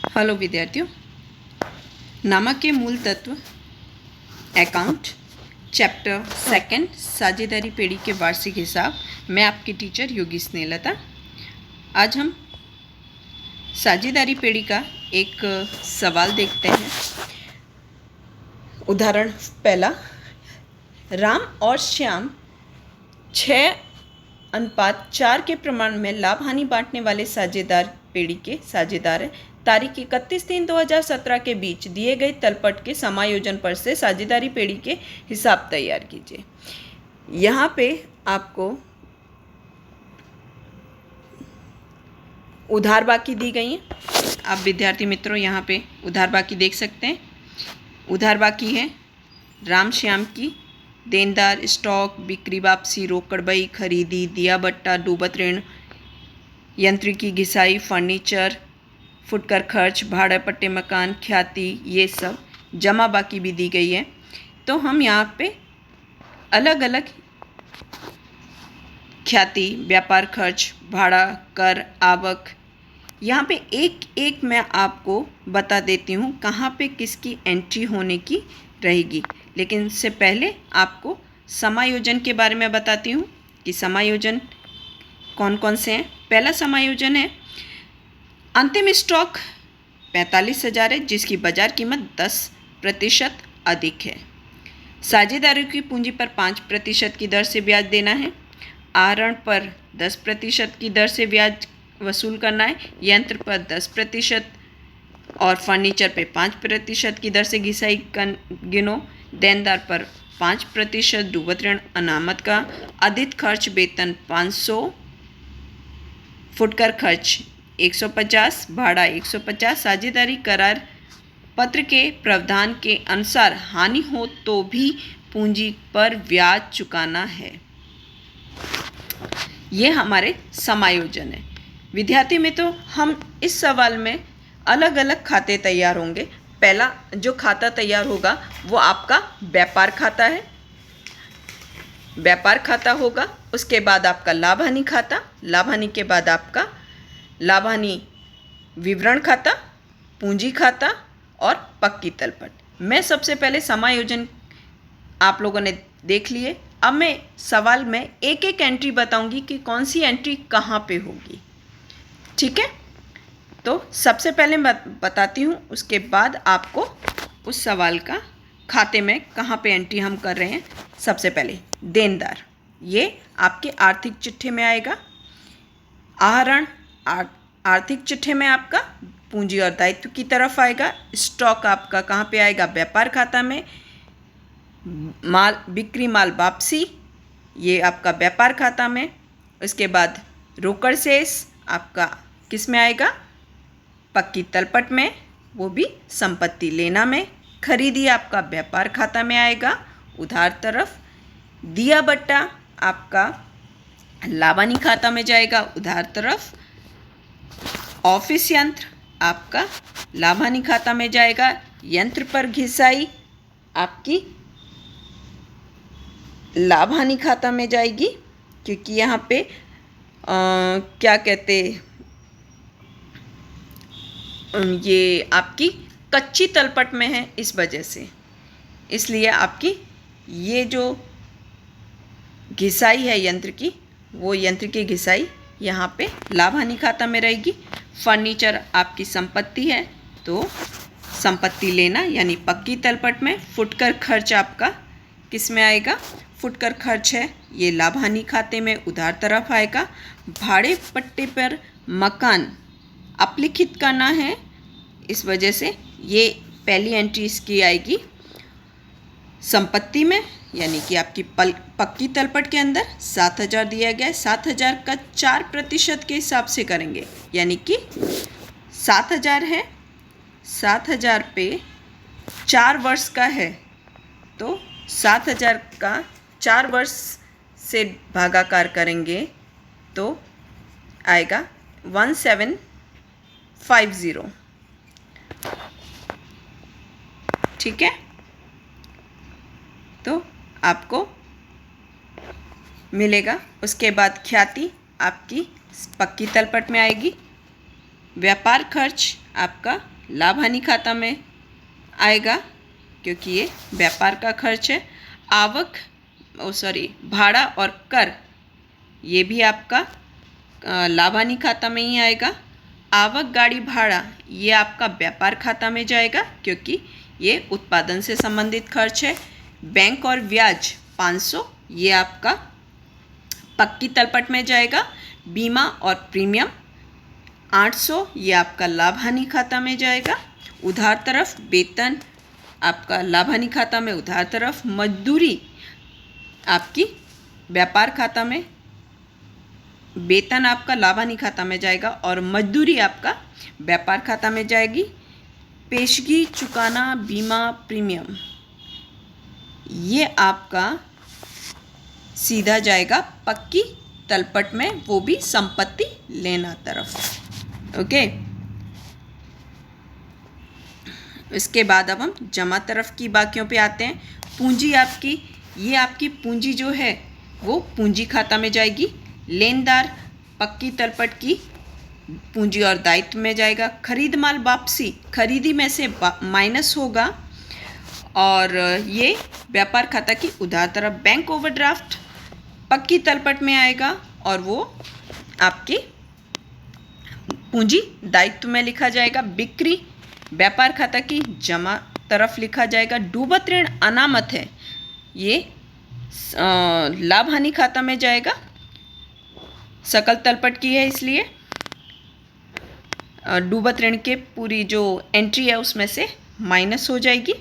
Hello विद्यार्थियों, नामक के मूल तत्व अकाउंट चैप्टर सेकंड साझेदारी पेड़ी के वार्षिक हिसाब। मैं आपकी टीचर योगी स्नेहलता। आज हम साझेदारी पेड़ी का एक सवाल देखते हैं। उदाहरण पहला, राम और श्याम 6:4 के प्रमाण में लाभ हानि बांटने वाले साझेदार पेड़ी के साझेदार हैं। तारीख 31/3/2017 के बीच दिए गए तलपट के समायोजन पर से साझेदारी पेड़ी के हिसाब तैयार कीजिए। यहाँ पे आपको उधार बाकी दी गई है। आप विद्यार्थी मित्रों यहाँ पे उधार बाकी देख सकते हैं। उधार बाकी है राम श्याम की देनदार, स्टॉक, बिक्री, वापसी, रोकड़ बही, खरीदी, दिया बट्टा, डूबत ऋण, यंत्रिकी, घिसाई, फर्नीचर, फुटकर खर्च, भाड़ा पट्टे मकान, ख्याति, ये सब जमा बाकी भी दी गई है। तो हम यहाँ पे अलग अलग ख्याति, व्यापार खर्च, भाड़ा, कर, आवक, यहाँ पे एक एक मैं आपको बता देती हूँ कहाँ पे किसकी एंट्री होने की रहेगी। लेकिन इससे पहले आपको समायोजन के बारे में बताती हूँ कि समायोजन कौन कौन से हैं। पहला समायोजन है अंतिम स्टॉक 45,000 है, जिसकी बाजार कीमत 10% अधिक है। साझेदारों की पूंजी पर 5% की दर से ब्याज देना है। आहरण पर 10% की दर से ब्याज वसूल करना है। यंत्र पर 10% और फर्नीचर पे 5% की दर से घिसाई गिनो। देनदार पर 5%, डूबत ऋण, अनामत का अधिक खर्च, वेतन 500, फुटकर खर्च 150, भाड़ा 150। साझेदारी करार पत्र के प्रावधान के अनुसार हानि हो तो भी पूंजी पर ब्याज चुकाना है। ये हमारे समायोजन है। विद्यार्थी में तो हम इस सवाल में अलग अलग खाते तैयार होंगे। पहला जो खाता तैयार होगा वो आपका व्यापार खाता है, व्यापार खाता होगा। उसके बाद आपका लाभ हानि खाता, लाभ हानि के बाद आपका लाभ हानि विवरण खाता, पूंजी खाता और पक्की तलपट। मैं सबसे पहले समायोजन आप लोगों ने देख लिए। अब मैं सवाल में एक एक एंट्री बताऊंगी कि कौन सी एंट्री कहाँ पे होगी। ठीक है, तो सबसे पहले बताती हूँ, उसके बाद आपको उस सवाल का खाते में कहाँ पे एंट्री हम कर रहे हैं। सबसे पहले देनदार, ये आपके आर्थिक चिट्ठे में आएगा। आहरण आर्थिक चिट्ठे में आपका पूंजी और दायित्व की तरफ आएगा। स्टॉक आपका कहाँ पे आएगा? व्यापार खाता में। माल बिक्री, माल वापसी, ये आपका व्यापार खाता में। उसके बाद रोकड़ शेष आपका किस में आएगा? पक्की तलपट में, वो भी संपत्ति लेना में। खरीदी आपका व्यापार खाता में आएगा, उधार तरफ। दिया बट्टा आपका लाभ हानि खाता में जाएगा, उधार तरफ। ऑफिस यंत्र आपका लाभ हानि खाता में जाएगा। यंत्र पर घिसाई आपकी लाभ हानि खाता में जाएगी, क्योंकि यहाँ पे क्या कहते, ये आपकी कच्ची तलपट में है, इस वजह से, इसलिए आपकी ये जो घिसाई है यंत्र की, वो यंत्र की घिसाई यहाँ पे लाभ हानि खाता में रहेगी। फर्नीचर आपकी संपत्ति है, तो संपत्ति लेना यानी पक्की तलपट में। फुटकर खर्च आपका किस में आएगा? फुटकर खर्च है, ये लाभ हानि खाते में उधार तरफ आएगा। भाड़े पट्टे पर मकान अपलिखित करना है, इस वजह से ये पहली एंट्री इसकी आएगी संपत्ति में, यानी कि आपकी पक्की तलपट के अंदर 7,000 दिया गया है। 7,000 का 4% के हिसाब से करेंगे, यानी कि 7,000 है, 7,000 पे 4 वर्ष का है, तो 7,000 का 4 वर्ष से भागाकार करेंगे तो आएगा 1750। ठीक है, तो आपको मिलेगा। उसके बाद ख्याति आपकी पक्की तलपट में आएगी। व्यापार खर्च आपका लाभ हानि खाता में आएगा क्योंकि ये व्यापार का खर्च है। आवक भाड़ा और कर ये भी आपका लाभ हानि खाता में ही आएगा। आवक गाड़ी भाड़ा ये आपका व्यापार खाता में जाएगा क्योंकि ये उत्पादन से संबंधित खर्च है। बैंक और ब्याज 500 ये आपका पक्की तलपट में जाएगा। बीमा और प्रीमियम 800 ये आपका लाभ हानि खाता में जाएगा। उधार तरफ वेतन आपका लाभ हानि खाता में उधार तरफ। मजदूरी आपकी व्यापार खाता में, वेतन आपका लाभ हानि खाता में जाएगा और मजदूरी आपका व्यापार खाता में जाएगी। पेशगी चुकाना बीमा प्रीमियम ये आपका सीधा जाएगा पक्की तलपट में, वो भी संपत्ति लेना तरफ। ओके, इसके बाद अब हम जमा तरफ की बाकियों पे आते हैं। पूंजी आपकी, ये आपकी पूंजी जो है वो पूंजी खाता में जाएगी। लेनदार पक्की तलपट की पूंजी और दायित्व में जाएगा। खरीद माल वापसी खरीदी में से माइनस होगा और ये व्यापार खाता की उधार तरफ। बैंक ओवरड्राफ्ट पक्की तलपट में आएगा और वो आपकी पूंजी दायित्व में लिखा जाएगा। बिक्री व्यापार खाता की जमा तरफ लिखा जाएगा। डूबत ऋण अनामत है, ये लाभ हानि खाता में जाएगा, सकल तलपट की है इसलिए डूबत ऋण के पूरी जो एंट्री है उसमें से माइनस हो जाएगी।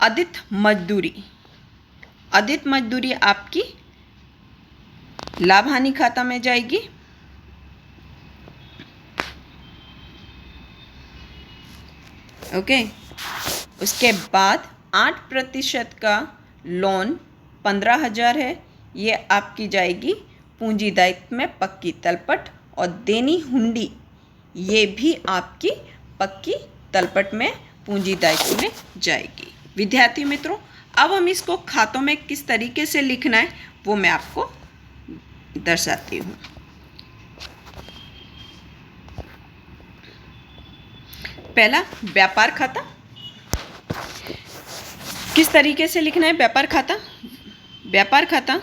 अधित मजदूरी आपकी लाभ हानि खाता में जाएगी। ओके, उसके बाद 8% का लोन 15,000 है, ये आपकी जाएगी पूंजी दायित्व में पक्की तलपट। और देनी हुंडी ये भी आपकी पक्की तलपट में पूंजी दायित्व में जाएगी। विद्यार्थी मित्रों, अब हम इसको खातों में किस तरीके से लिखना है वो मैं आपको दर्शाती हूँ। पहला व्यापार खाता किस तरीके से लिखना है। व्यापार खाता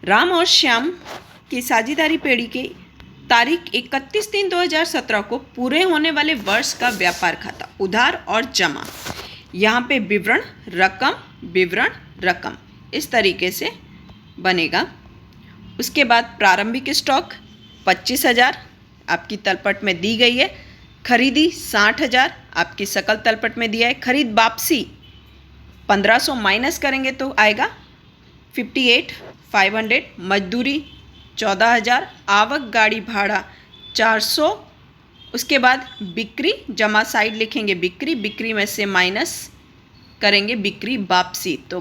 राम और श्याम की साझेदारी पेढ़ी के तारीख 31/3/2017 को पूरे होने वाले वर्ष का व्यापार खाता। उधार और जमा, यहाँ पे विवरण रकम इस तरीके से बनेगा। उसके बाद प्रारंभिक स्टॉक 25,000 आपकी तलपट में दी गई है। खरीदी 60,000 आपकी सकल तलपट में दिया है। खरीद वापसी 1500 माइनस करेंगे तो आएगा 58,500। मजदूरी 14,000। आवक गाड़ी भाड़ा 400। उसके बाद बिक्री जमा साइड लिखेंगे बिक्री में से माइनस करेंगे बिक्री वापसी, तो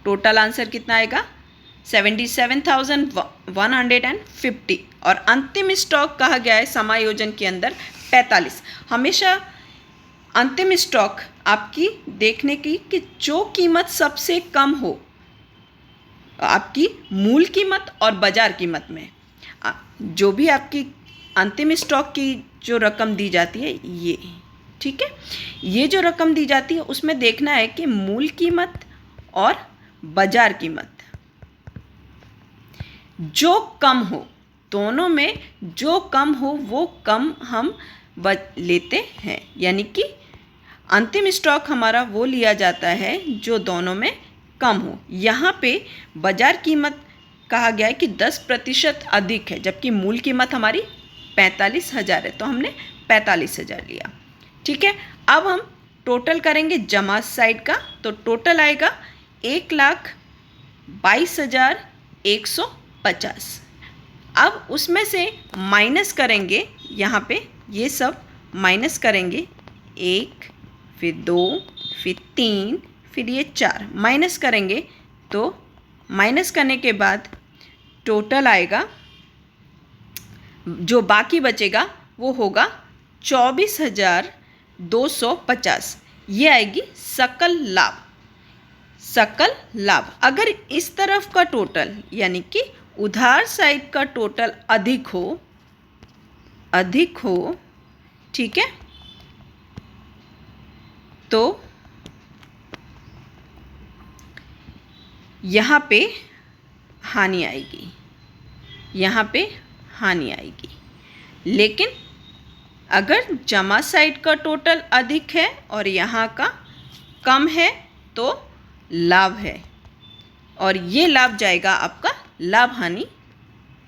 टोटल आंसर कितना आएगा 77,150। और अंतिम स्टॉक कहा गया है समायोजन के अंदर 45। हमेशा अंतिम स्टॉक आपकी देखने की कि जो कीमत सबसे कम हो आपकी मूल कीमत और बाजार कीमत में, जो भी आपकी अंतिम स्टॉक की जो रकम दी जाती है ये, ठीक है, ये जो रकम दी जाती है उसमें देखना है कि मूल कीमत और बाजार कीमत जो कम हो, दोनों में जो कम हो वो कम हम लेते हैं। यानी कि अंतिम स्टॉक हमारा वो लिया जाता है जो दोनों में कम हो। यहाँ पे बाजार कीमत कहा गया है कि 10% अधिक है, जबकि मूल कीमत हमारी 45,000 है, तो हमने 45,000 लिया। ठीक है, अब हम टोटल करेंगे जमा साइड का, तो टोटल आएगा 1,22,150। अब उसमें से माइनस करेंगे, यहाँ पे ये सब माइनस करेंगे, 1 फिर 2 फिर 3 फिर ये 4 माइनस करेंगे, तो माइनस करने के बाद टोटल आएगा, जो बाकी बचेगा वो होगा 24,250। ये आएगी सकल लाभ। सकल लाभ। अगर इस तरफ का टोटल यानी कि उधार साइड का टोटल अधिक हो, ठीक है, तो यहाँ पे हानि आएगी, यहाँ पे हानि आएगी। लेकिन अगर जमा साइड का टोटल अधिक है और यहाँ का कम है तो लाभ है, और ये लाभ जाएगा आपका लाभ हानि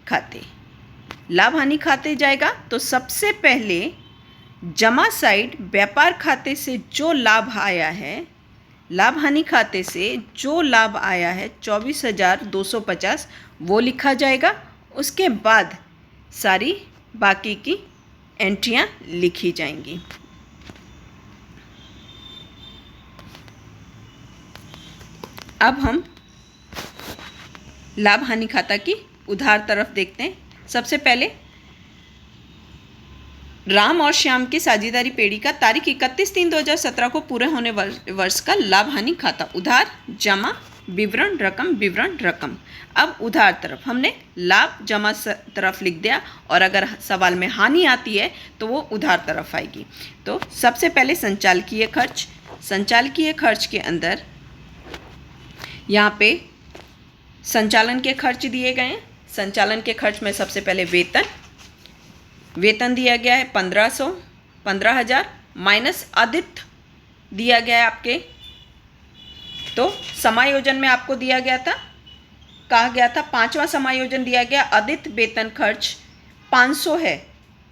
खाते। लाभ हानि खाते जाएगा तो सबसे पहले जमा साइड व्यापार खाते से जो लाभ आया है, लाभ हानि खाते से जो लाभ आया है 24,250 वो लिखा जाएगा। उसके बाद सारी बाकी की एंट्रियां लिखी जाएंगी। अब हम लाभ हानि खाता की उधार तरफ देखते हैं। सबसे पहले राम और श्याम की साझेदारी पेड़ी का तारीख 31/3/2017 को पूरे होने वर्ष का लाभ हानि खाता। उधार, जमा, विवरण रकम। अब उधार तरफ हमने लाभ जमा तरफ लिख दिया, और अगर सवाल में हानि आती है तो वो उधार तरफ आएगी। तो सबसे पहले संचालकीय खर्च के अंदर यहाँ पे संचालन के खर्च दिए गए हैं। संचालन के खर्च में सबसे पहले वेतन दिया गया है 15,000 माइनस आदित्य दिया गया है आपके। तो समायोजन में आपको दिया गया था, कहा गया था 5वां समायोजन दिया गया, आदित्य वेतन खर्च 500 है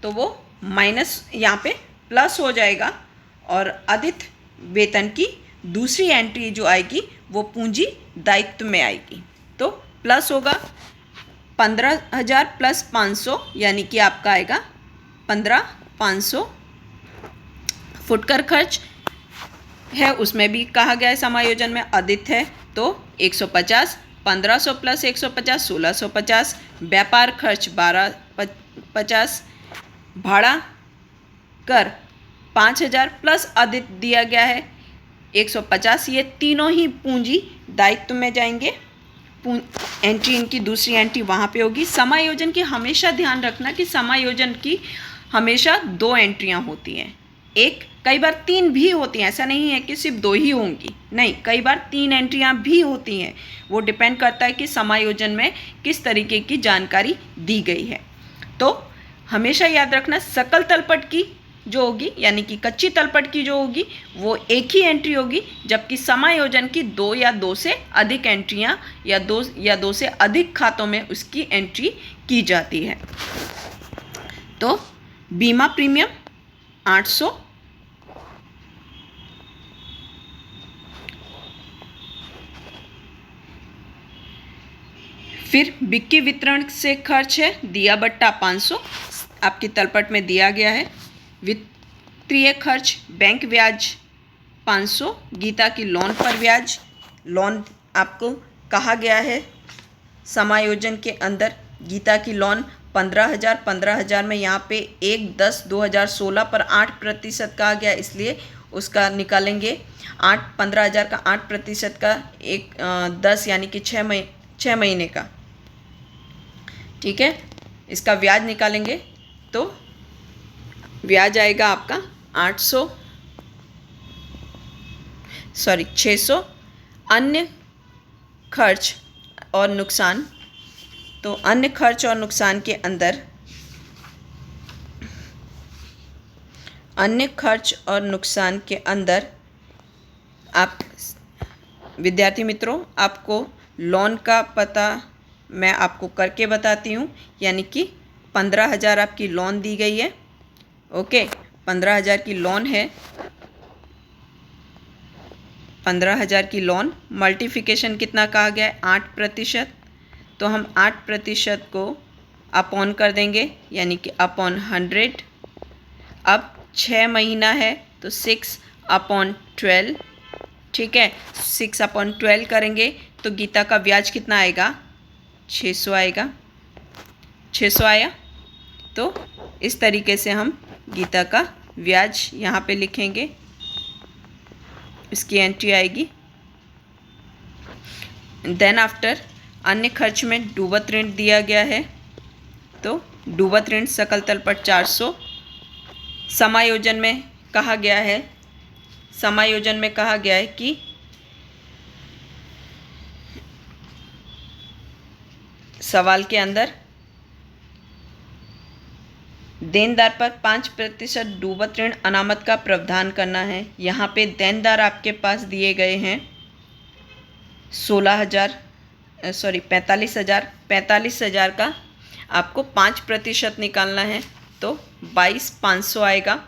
तो वो माइनस यहाँ पे प्लस हो जाएगा, और आदित्य वेतन की दूसरी एंट्री जो आएगी वो पूंजी दायित्व में आएगी। तो प्लस होगा 15,000 प्लस 500 यानी कि आपका आएगा 15,500। फुटकर खर्च है, उसमें भी कहा गया है समायोजन में आदित्य है तो 150, 1500 प्लस 150 1650। व्यापार खर्च 1250, भाड़ा कर 5,000 प्लस आदित्य दिया गया है 150। ये तीनों ही पूंजी दायित्व में जाएंगे। एंट्री इनकी दूसरी एंट्री वहाँ पे होगी। समायोजन की हमेशा ध्यान रखना कि समायोजन की हमेशा 2 एंट्रियाँ होती हैं, कई बार 3 भी होती हैं। ऐसा नहीं है कि सिर्फ 2 ही होंगी, नहीं, कई बार 3 एंट्रियाँ भी होती हैं। वो डिपेंड करता है कि समायोजन में किस तरीके की जानकारी दी गई है। तो हमेशा याद रखना सकल तलपट की जो होगी यानी कि कच्ची तलपट की जो होगी वो एक ही एंट्री होगी, जबकि समायोजन की 2 या 2 से अधिक एंट्रियां या 2 से अधिक खातों में उसकी एंट्री की जाती है। तो बीमा प्रीमियम 800, फिर बिक्की वितरण से खर्च है दिया बट्टा 500 आपकी तलपट में दिया गया है। वित्तीय खर्च बैंक ब्याज 500, गीता की लोन पर ब्याज, लोन आपको कहा गया है समायोजन के अंदर गीता की लोन 15,000 में यहाँ पे 1/10/2016 पर 8% कहा गया, इसलिए उसका निकालेंगे 15,000 का 8% का 10 यानी कि 6 महीने का, ठीक है। इसका ब्याज निकालेंगे तो ब्याज आएगा आपका 600। अन्य खर्च और नुकसान, तो अन्य खर्च और नुकसान के अंदर आप विद्यार्थी मित्रों आपको लोन का पता मैं आपको करके बताती हूँ, यानी कि 15,000 आपकी लोन दी गई है, ओके, 15,000 की लोन है, 15,000 की लोन, मल्टीप्लिकेशन कितना कहा गया है 8%, तो हम 8% को अपॉन कर देंगे यानी कि अपॉन 100। अब 6 महीना है तो 6/12, ठीक है, 6/12 करेंगे तो गीता का ब्याज कितना आएगा 600 आएगा, 600 आया। तो इस तरीके से हम गीता का ब्याज यहाँ पे लिखेंगे, इसकी एंट्री आएगी देन आफ्टर अन्य खर्च में डूबत ऋण दिया गया है, तो डूबत ऋण सकल तलपट 400। समायोजन में कहा गया है, समायोजन में कहा गया है कि सवाल के अंदर देनदार पर 5% डूबत ऋण अनामत का प्रावधान करना है। यहाँ पे देनदार आपके पास दिए गए हैं 45,000 का आपको 5% निकालना है, तो 22,500 आएगा।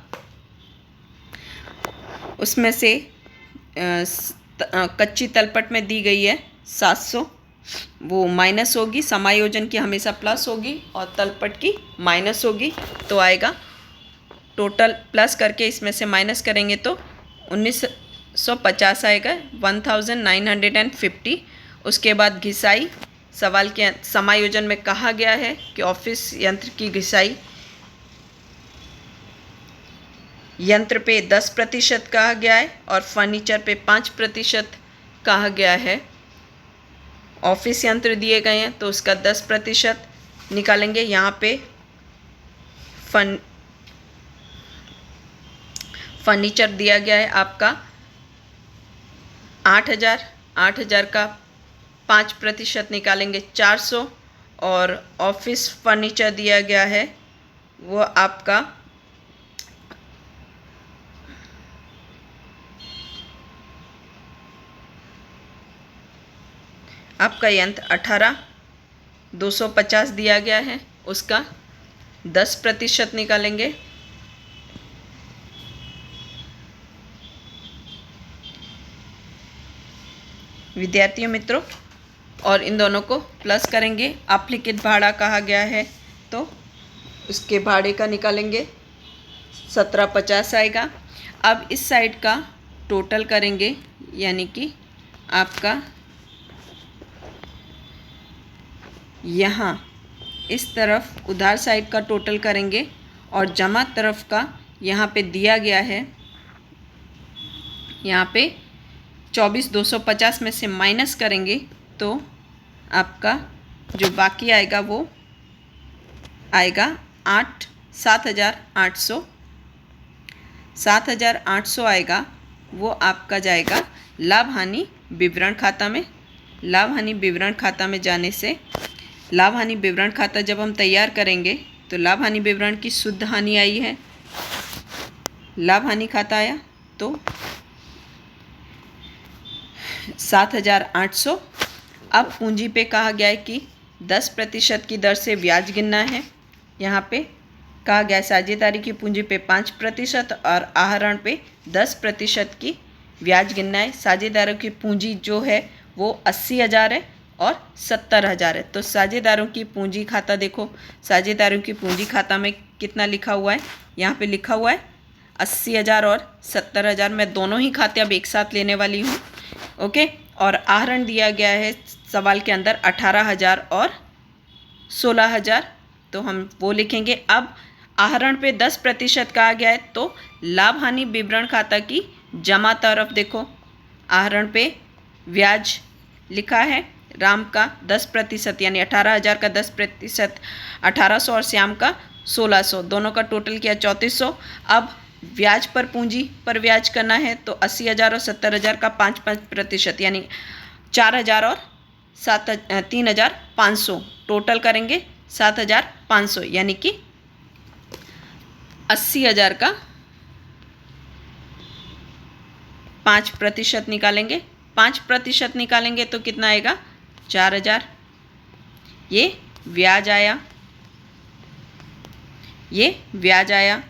उसमें से कच्ची तलपट में दी गई है 700, वो माइनस होगी। समायोजन की हमेशा प्लस होगी और तलपट की माइनस होगी, तो आएगा टोटल प्लस करके इसमें से माइनस करेंगे तो 1950 आएगा, 1950। उसके बाद घिसाई, सवाल के समायोजन में कहा गया है कि ऑफिस यंत्र की घिसाई यंत्र पे 10% कहा गया है और फर्नीचर पे 5% कहा गया है। ऑफिस यंत्र दिए गए हैं तो उसका 10% निकालेंगे। यहाँ पे फर्नीचर दिया गया है आपका 8,000 का 5% निकालेंगे 400, और ऑफिस फर्नीचर दिया गया है वो आपका यंत्र 18,250 दिया गया है, उसका 10% निकालेंगे। विद्यार्थियों मित्रों, और इन दोनों को प्लस करेंगे। अपलिखित भाड़ा कहा गया है तो उसके भाड़े का निकालेंगे 1750 आएगा। अब इस साइड का टोटल करेंगे, यानी कि आपका यहाँ इस तरफ उधार साइड का टोटल करेंगे और जमा तरफ का यहाँ पे दिया गया है, यहाँ पे 24,250 में से माइनस करेंगे तो आपका जो बाकी आएगा वो आएगा 7,800 आएगा। वो आपका जाएगा लाभ हानि विवरण खाता में। लाभ हानि विवरण खाता में जाने से लाभ हानि विवरण खाता जब हम तैयार करेंगे तो लाभ हानि विवरण की शुद्ध हानि आई है, लाभ हानि खाता आया तो 7,800। अब पूंजी पे कहा गया है कि 10% की दर से ब्याज गिनना है। यहाँ पे कहा गया है साझेदारी की पूंजी पे 5% और आहरण पे 10% की ब्याज गिनना है। साझेदारों की पूंजी जो है वो 80,000 है और 70,000 है। तो साझेदारों की पूंजी खाता देखो, साझेदारों की पूंजी खाता में कितना लिखा हुआ है, यहाँ पे लिखा हुआ है 80,000 और 70,000। मैं दोनों ही खाते अब एक साथ लेने वाली हूँ, ओके। और आहरण दिया गया है सवाल के अंदर 18,000 और 16,000, तो हम वो लिखेंगे। अब आहरण पे 10% कहा गया है तो लाभ हानि विवरण खाता की जमा तरफ देखो, आहरण पे ब्याज लिखा है राम का 10%, यानी 18,000 का 10%, 1,800 और श्याम का 1,600, दोनों का टोटल किया 3,400। अब ब्याज पर पूंजी पर ब्याज करना है तो 80,000 और 70,000 का 5% यानी 4,000 और 3,500, टोटल करेंगे 7,500, यानी कि 80,000 का 5% निकालेंगे। 5% निकालेंगे तो कितना आएगा 4,000। ये ब्याज आया, ये ब्याज आया,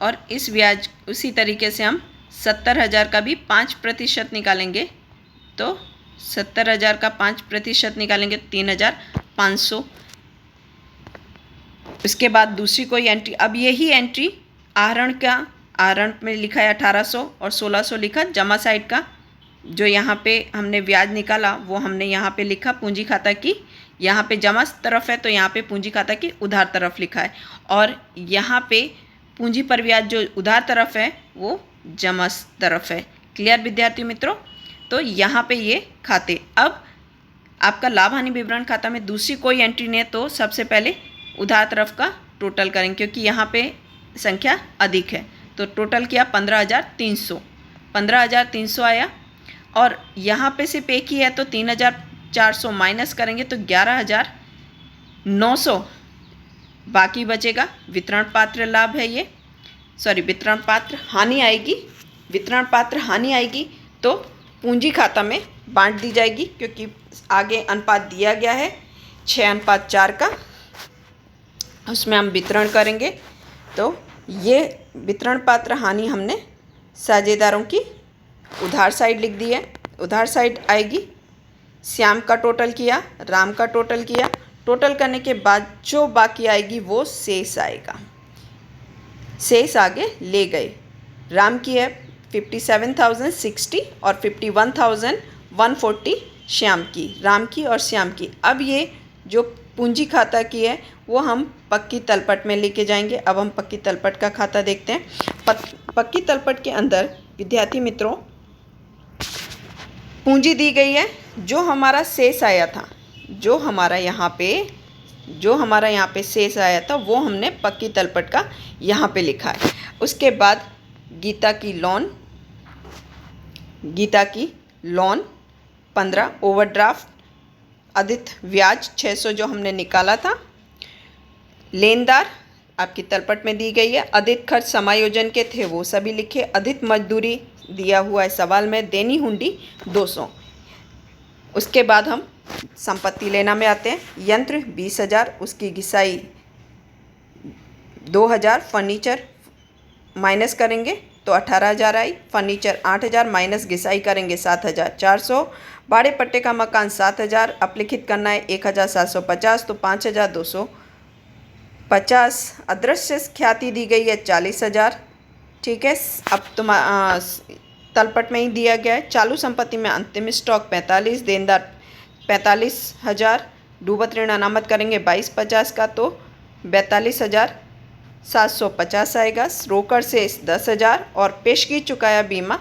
और इस ब्याज उसी तरीके से हम 70,000 का भी 5% निकालेंगे तो 70,000 का 5% निकालेंगे 3,500। उसके बाद दूसरी कोई एंट्री, अब यही एंट्री आहरण का, आहरण में लिखा है 1,800 और 1,600 लिखा, जमा साइड का जो यहाँ पे हमने ब्याज निकाला वो हमने यहाँ पे लिखा पूंजी खाता की, यहाँ पे जमा तरफ है तो यहाँ पे पूंजी खाता की उधार तरफ लिखा है, और यहाँ पे पूंजी पर ब्याज जो उधार तरफ है वो जमा तरफ है। क्लियर विद्यार्थी मित्रों? तो यहाँ पे ये खाते। अब आपका लाभ हानि विवरण खाता में दूसरी कोई एंट्री नहीं है तो सबसे पहले उधार तरफ का टोटल करेंगे, क्योंकि यहाँ पे संख्या अधिक है। तो टोटल किया 15,300 आया, और यहाँ पे सिर्फ एक ही है तो 3,400 माइनस करेंगे तो 11,900 बाकी बचेगा। वितरण पात्र लाभ है ये, वितरण पात्र हानि आएगी। वितरण पात्र हानि आएगी तो पूंजी खाता में बांट दी जाएगी, क्योंकि आगे अनुपात दिया गया है 6:4 का, उसमें हम वितरण करेंगे। तो ये वितरण पात्र हानि हमने साझेदारों की उधार साइड लिख दी है। उधार साइड आएगी, श्याम का टोटल किया, राम का टोटल किया, टोटल करने के बाद जो बाकी आएगी वो शेष आएगा। शेष आगे ले गए। राम की है 57,060 और 51,140 श्याम की, राम की और श्याम की। अब ये जो पूंजी खाता की है वो हम पक्की तलपट में लेके जाएंगे। अब हम पक्की तलपट का खाता देखते हैं। पक्की तलपट के अंदर विद्यार्थी मित्रों पूंजी दी गई है। जो हमारा शेष आया था, जो हमारा यहाँ पे शेष आया था वो हमने पक्की तलपट का यहाँ पे लिखा है। उसके बाद गीता की लोन 15, ओवरड्राफ्ट अधिक व्याज 600 जो हमने निकाला था। लेनदार आपकी तलपट में दी गई है। अधिक खर्च समायोजन के थे वो सभी लिखे। अधिक मजदूरी दिया हुआ है सवाल में। देनी हुंडी 200। उसके बाद हम संपत्ति लेना में आते हैं। यंत्र 20,000, उसकी घिसाई 2,000, फर्नीचर माइनस करेंगे तो 18,000 आई। फर्नीचर 8,000 माइनस घिसाई करेंगे 7,400। भाड़े पट्टे का मकान 7,000, अपलिखित करना है 1,750 तो 5,250। अदृश्य ख्याति दी गई है 40,000। ठीक है, अब तलपट में ही दिया गया है। चालू संपत्ति में अंतिम स्टॉक 45, देनदार 45,000, डूबत ऋण अनामत करेंगे 22,50 का तो 42,750 आएगा। रोकड़ से 10,000 और पेशगी चुकाया बीमा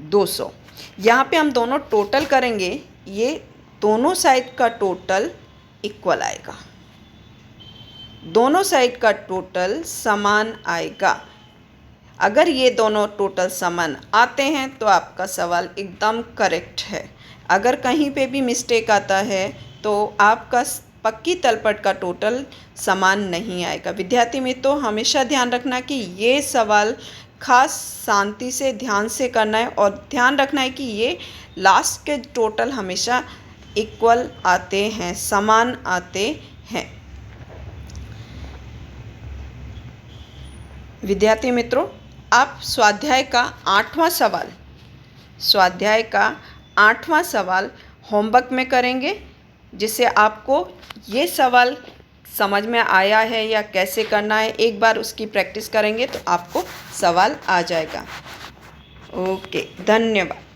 200। यहाँ पे हम दोनों टोटल करेंगे, ये दोनों साइड का टोटल इक्वल आएगा, दोनों साइड का टोटल समान आएगा। अगर ये दोनों टोटल समान आते हैं तो आपका सवाल एकदम करेक्ट है। अगर कहीं पे भी मिस्टेक आता है तो आपका पक्की तलपट का टोटल समान नहीं आएगा। विद्यार्थी मित्रों हमेशा ध्यान रखना कि ये सवाल खास शांति से ध्यान से करना है, और ध्यान रखना है कि ये लास्ट के टोटल हमेशा इक्वल आते हैं, समान आते हैं। विद्यार्थी मित्रों आप स्वाध्याय का 8वां सवाल होमवर्क में करेंगे, जिससे आपको ये सवाल समझ में आया है या कैसे करना है एक बार उसकी प्रैक्टिस करेंगे तो आपको सवाल आ जाएगा। ओके, धन्यवाद।